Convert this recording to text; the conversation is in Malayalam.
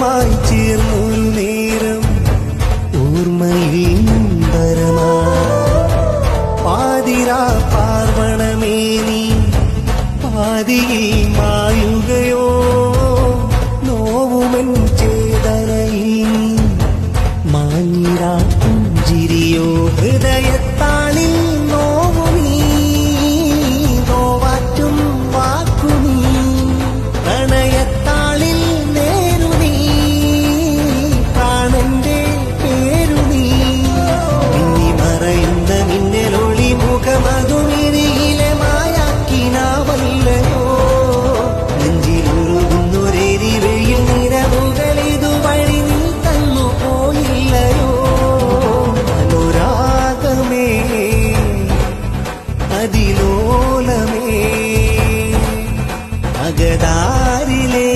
ലോകമായി ചേർന്നൊരു നേരം ഓർമ്മയിൽ നൊമ്പരമാ പാതിരാ പാർവണമേ നീ പാതിയിൽ മായുകയോ നോവുമൻ ചേതനയിൽ മാഞ്ഞിരാ പുഞ്ചിരിയോ ഹൃദയത്താളിൽ നോവു നീ നോവാറ്റും വാക്കു നീ പ്രണയത്താളിൽ നേരു നീ പ്രാണന്റെ പേരു നീ മിന്നി മറയുന്ന മിന്നലൊളി മുഖമതുമിരിയിലെ മായാക്കിനാവല്ലയോ നെഞ്ചിലുരുകുന്നൊരെരിവയിൽ നിരവുകളിതുവഴി നീ തന്നു പോയില്ലയോ അനുരാഗമേ അതിലോലമേ അകതാരിലേ